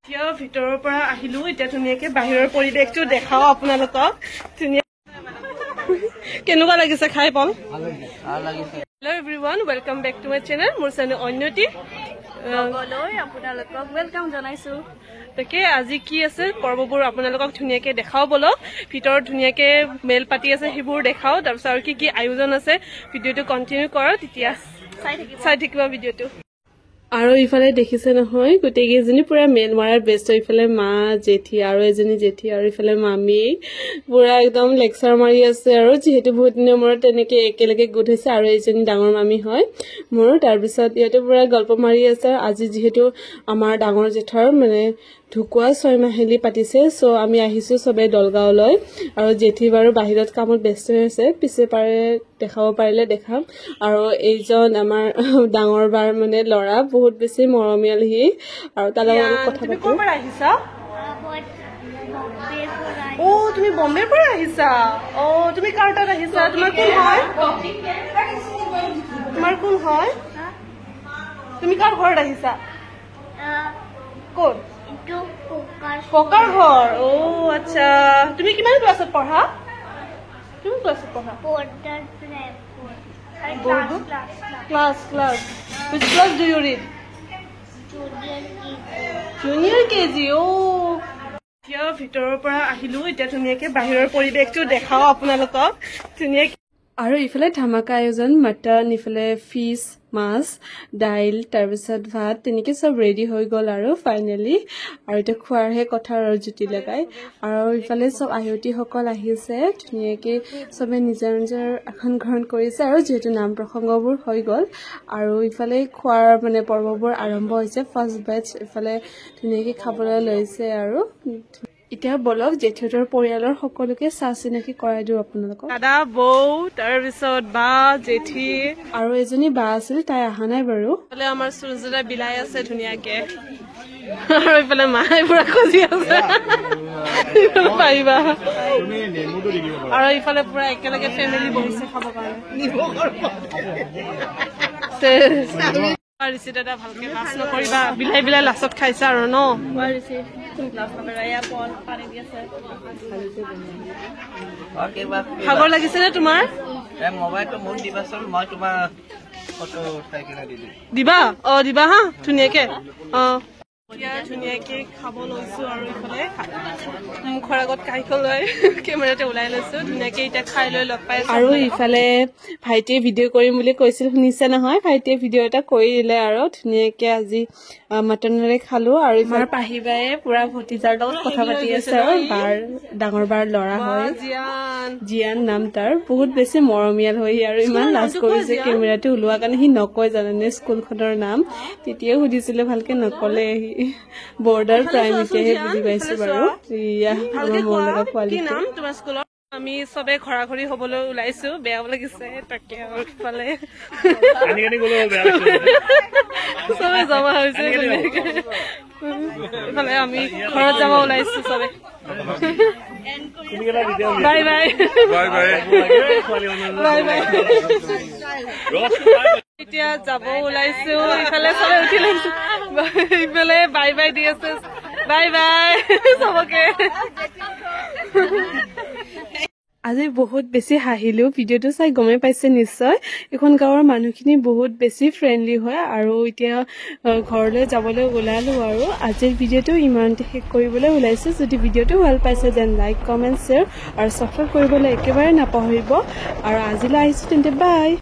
এতিয়া ভিতৰৰ পৰা আহিলো এতিয়া ধুনীয়াকে বাহিৰৰ পৰিৱেশটো দেখাও আপোনালোকক ধুনীয়া কেনেকুৱা লাগিছে খাই পল hello' everyone welcome back to my channel মোৰ চেনেল অন্যতি লগলৈ আপোনালোকক ৱেলকাম জনাইছো তাকে আজি কি আছে পৰ্ববোৰ আপোনালোকক ধুনীয়াকে দেখাও বলক ভিতৰত ধুনীয়াকে মেল পাতি আছে সেইবোৰ দেখাও তাৰপিছত আৰু কি আয়োজন আছে ভিডিঅ'টো কণ্টিনিউ কৰক তেতিয়া চাই থাকিবা ভিডিঅ'টো আৰু ইফালে দেখিছে নহয় গোটেই কেইজনী পুৰা মেল মাৰাৰ ব্যস্ত ইফালে মা জেঠি আৰু এজনী জেঠি আৰু ইফালে মামী পুৰা একদম লেকচাৰ মাৰি আছে আৰু যিহেতু বহুত দিনৰ মূৰত তেনেকে একেলগে গোট হৈছে আৰু এজনী ডাঙৰ মামী হয় মোৰ তাৰপিছত ইয়াতে পুৰা গল্প মাৰি আছে আজি যিহেতু আমাৰ ডাঙৰ জেঠৰ মানে ঢুকুৱা 6 মাহিলী পাতিছে সো আমি আহিছো সবে দলগাঁৱলৈ আৰু জেঠি বাৰু বাহিৰত কামত ব্যস্ত হৈছে পিছে পাৰে দেখাব পাৰিলে দেখাম আৰু এইজন আমাৰ ডাঙৰ বাৰ মানে লৰা বহুত বেছি মৰমিয়াল হি আৰু তাৰ লগত কথা পাতি কোৰ পৰা আহিছা ও তুমি বম্বেৰ পৰা আহিছা ও তুমি কাৰ তাত আহিছা তোমাৰ কোন হয় তুমি কাৰ ঘৰত আহিছা কোন ককাৰ ঘৰ ও আচ্ছা তুমি কিমান ক্লাছত পঢ়া তুমি ক্লাছত পঢ়া class which class do you read junior kg এতিয়া ভিতৰৰ পৰা আহিলো এতিয়া ধুনীয়াকে বাহিৰৰ পৰিৱেশটো দেখাও আপোনালোকক ধুনীয়াকে আৰু ইফালে ধামাকা আয়োজন মটন ইফালে ফিশ মাছ দাইল তাৰপিছত ভাত তেনেকে সব ৰেডি হৈ গল আৰু ফাইনালি আৰু এটা খোৱাৰহে কথা আৰু জুতি লগাই আৰু ইফালে সব আয়তি সকল আহিছে ধুনীয়াকে সবে নিজৰ নিজৰ এখন গ্ৰহণ কৰিছে আৰু যেহেতু নাম প্ৰসংগবোৰ হৈ গল আৰু ইফালে খোৱাৰ মানে পৰ্ববোৰ আৰম্ভ হৈছে ফাৰ্ষ্ট বেচ ইফালে ধুনীয়াকে খাবলৈ লৈছে আৰু এতিয়া বলক জেঠিহঁতৰ পৰিয়ালৰ সকলোকে চাহ চিনাকি কৰাই দিও আপোনালোকক দাদা বৌ তাৰপিছত বা জেঠি আৰু এজনী বা আছিল তাই অহা নাই বাৰু ইফালে আমাৰ সূৰ্যদা বিলাই আছে ধুনীয়াকে আৰু ইফালে মায়ে পুৰা খুজি আছে পাৰিবা আৰু ইফালে পুৰা একেলগে ফেমিলি বহিছে খাব কাৰণে ঋষি দাদা ভালকে লাজ নকৰিবা বিলাই লাচত খাইছা আৰু ন ভাগৰ লাগিছে নে তোমাৰ দিবা দিবা হা ধুনীয়াকে ধুনীয়াকে খাব লৈছো আৰু ইফালে মুখৰ আগত কাইখন লৈ কেমেৰাতে ওলাই লৈছো ধুনীয়াকে এতিয়া খাই লৈ লগ পাই আৰু ইফালে ভাইটিয়ে ভিডিঅ' কৰিম বুলি কৈছিল শুনিছে নহয় ভাইটিয়ে ভিডিঅ' এটা কৰি দিলে আৰু ধুনীয়াকে আজি মটনেৰে খালো আৰু ইফালে পাহিবাই পুৰা ভতিজাৰ লগত কথা পাতি আছে আৰু বাৰ ডাঙৰ বাৰ ল'ৰা হয় জিয়ান নাম তাৰ বহুত বেছি মৰমিয়াল হৈ আৰু ইমান লাজ কৰিছে কেমেৰাতে ওলোৱা কাৰণে সি নকয় জানানে স্কুলখনৰ নাম তেতিয়াও সুধিছিলে ভালকে নকলে বৰ্ডাৰ প্ৰাইমেৰীহে বুজি পাইছো বাৰু ইয়া মোৰ লগা পোৱালি নাম তোমাৰ স্কুলত আমি সবে ঘৰাঘৰি হবলৈ ওলাইছো বেয়াও লাগিছে তাকে আৰু ইফালে সবে জমা হৈছে ইফালে আমি ঘৰত যাব ওলাইছো সবে বাই বাই এতিয়া যাব ওলাইছো ইফালে সবে উঠি লৈছো ইফালে বাই বাই দি আছে বাই বাই সবকে আজি বহুত বেছি হাঁহিলো ভিডিঅ'টো চাই গমে পাইছে নিশ্চয় এখন গাঁৱৰ মানুহখিনি বহুত বেছি ফ্ৰেণ্ডলি হয় আৰু এতিয়া ঘৰলৈ যাবলৈ ওলালো আৰু আজিৰ ভিডিঅ'টো ইমানতে শেষ কৰিবলৈ ওলাইছো যদি ভিডিঅ'টো ভাল পাইছে দেন লাইক কমেণ্ট শ্বেয়াৰ আৰু ছাবস্ক্ৰাইব কৰিবলৈ একেবাৰে নাপাহৰিব আৰু আজিলৈ আহিছো তেন্তে বাই